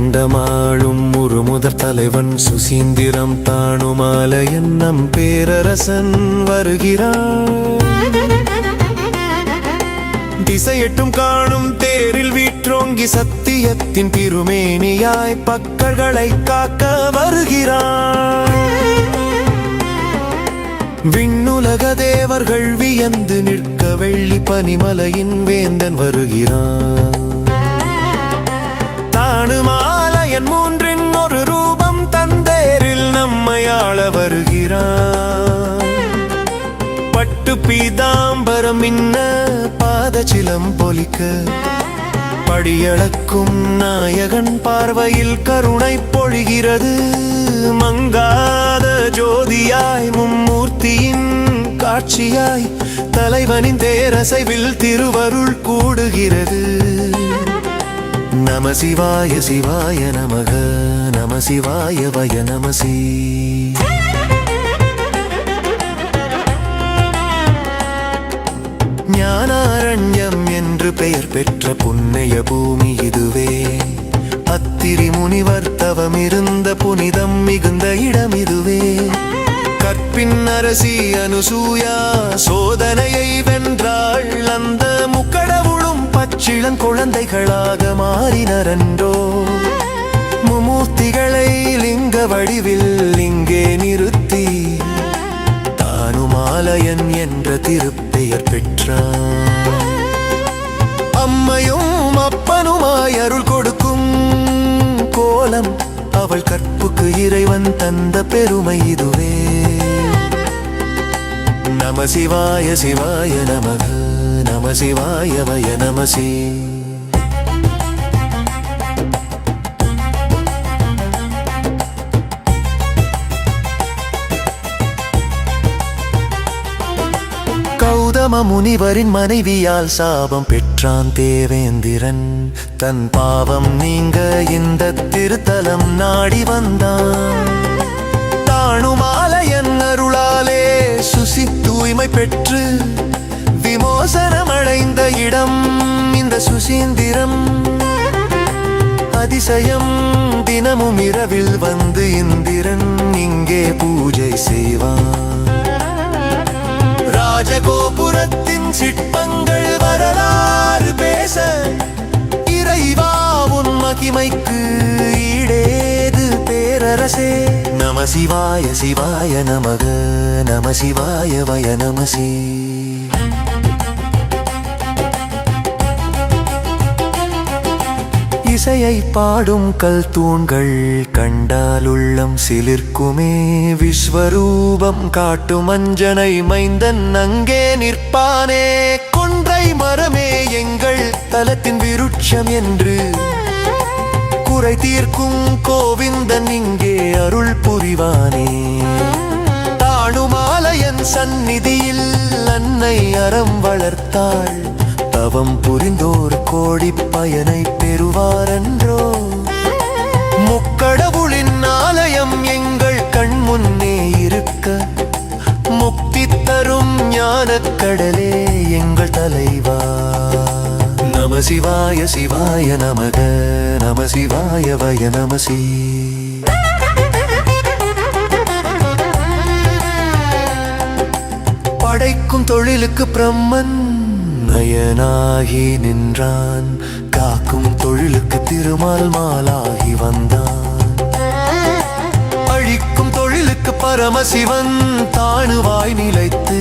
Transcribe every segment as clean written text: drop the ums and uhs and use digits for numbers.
அண்டமாளும் ஒரு முதற் தலைவன் சுசீந்திரம் தானுமாலயன் நம் பேரரசன் வருகிறான். திசையெட்டும் காணும் தேரில் வீற்றோங்கி சத்தியத்தின் திருமேனியாய் பக்கர்களை காக்க வருகிறான். விண்ணுலக தேவர்கள் வியந்து நிற்க வெள்ளி பனிமலையின் வேந்தன் வருகிறான். தானுமாலயன் மூன்றின் ஒரு ரூபம் தந்தேரில் நம்மை ஆள வருகிறான். பட்டு பீதாம்பரம் இன்ன பாதச்சிலம் பொலிக்க படியளக்கும் நாயகன் பார்வையில் கருணை பொழிகிறது. மங்காத ஜோதியாய் மும்மூர்த்தியின் காட்சியாய் தலைவனின் தேரசைவில் திருவருள் கூடுகிறது. நம சிவாய சிவாய நமக நம சிவாய வய நமசி. ஞானாரண்யம் என்று பெயர் பெற்ற புண்ணிய பூமி இதுவே. அத்திரி முனிவர் தவம் இருந்த புனிதம் மிகுந்த இடம் இதுவே. கற்பின் அரசி அனுசூயா சோதனையை வென்றாள். அந்த முக்கடவுளும் பச்சிளம் குழந்தைகளாக மாறினரன்றோ. மும்மூர்த்திகளை லிங்க வடிவில் இங்கே நிறுத்தி தானுமாலயன் என்ற திருப்பெயர் பெற்றான். அம்மையும் அப்பனுமாய் அருள் கொடுக்கும் கோலம் அவள் கற்புக்கு இறைவன் தந்த பெருமை இதுவே. நம சிவாய சிவாய நமக நம சிவாய வய நமசி. கௌதம முனிவரின் மனைவியால் சாபம் பெற்றான் தேவேந்திரன். தன் பாவம் நீங்க இந்த திருத்தலம் நாடி வந்தான். தானுமாலயன் அருளாலே சுசி தூய்மை பெற்று விமோசனம் அடைந்த இடம் இந்த சுசீந்திரம். அதிசயம் தினமும் இரவில் வந்து இந்திரன் இங்கே பூஜை செய்வான். ராஜகோபுரத்தின் சிற்பங்கள் வரலாறு பேச இறைவா உன் மகிமைக்கு ஈடேது பேரரசே. நம சிவாய சிவாய நமக நம சிவாய வய நமசி. இசையை பாடும் கல் தூண்கள் கண்டால் உள்ளம் சிலிர்க்குமே. விஸ்வரூபம் காட்டும் அஞ்சனை மைந்தன் அங்கே நிற்பானே. கொன்றை மரமே எங்கள் தலத்தின் விருட்சம் என்று குறை தீர்க்கும் கோவிந்தன் இங்கே அருள் புரிவானே. தானுமாலயன் சந்நிதியில் அன்னை அறம் வளர்த்தாள். தவம் புரிந்தோர் கோடி பயனை பெறுவாரன்றோ. முக்கடவுளின் ஆலயம் எங்கள் கண் முன்னே இருக்க முக்தி தரும் ஞானக் கடலே எங்கள் தலைவா. நம சிவாய சிவாய நமக நம சிவாய வய நமசி. படைக்கும் தொழிலுக்கு பிரம்மன் நயனாகி நின்றான். காக்கும் தொழிலுக்கு திருமால் மாலாகி வந்தான். அழிக்கும் தொழிலுக்கு பரமசிவன் தானுவாய் நிலைத்து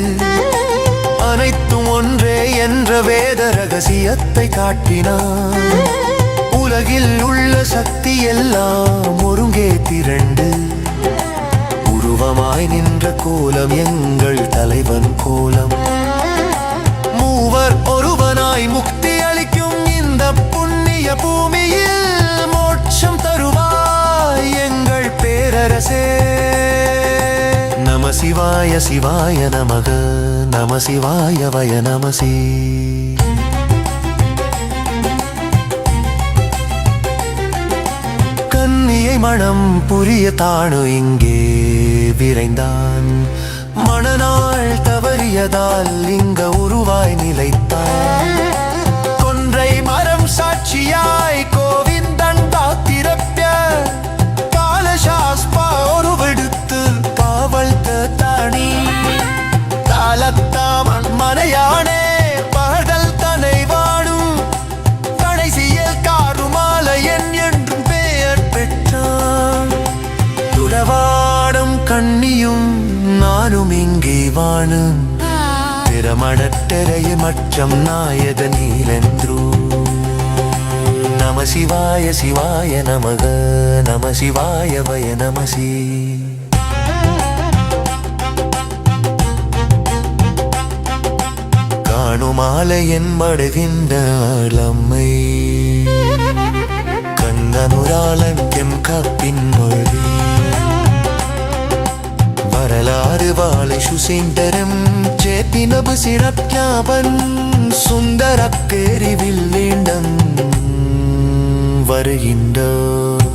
அனைத்தும் ஒன்றே என்ற வேத ரகசியத்தை காட்டினான். உலகில் உள்ள சக்தி எல்லாம் ஒருங்கே திரண்டு உருவமாய் நின்ற கோலம் எங்கள் தலைவன் கோலம். மூவர் ஒருவனாய் முக்தி அளிக்கும் இந்த புண்ணிய பூமியில் மோட்சம் தருவாய் எங்கள் பேரரசே. நம சிவாய சிவாய நமக நம சிவாய வய நமசி. கன்னியை மனம் புரிய தானு இங்கே விரைந்தான். மணநாள் தவறியதால் இங்க உருவாய் நிலைத்தான். கொன்றை மரம் சாட்சியாய் கோவிந்தன் தாத்திரப்பிய மனையானே பகல் தனை வாடும் கடைசியில் காருமாலையன் என்றும் பெயர் பெற்றான். துறவாடும் கண்ணியும் நானும் இங்கே வாழும் திறமடத்தரைய மற்றம் நாயக நீலென்றூ. நம சிவாய சிவாய நமக நம சிவாய வய நமசி. காணுமாலையன் மடுகின்ற அலம்மை கண்ணனுராளன் எம் கப்பின் மொழி. வரலாறு வாழை சுசீந்தரம் சேத்தினபு சிறப்ஞாபன் சுந்தரக் கேரிவில் வேண்டம் வருகின்றார்.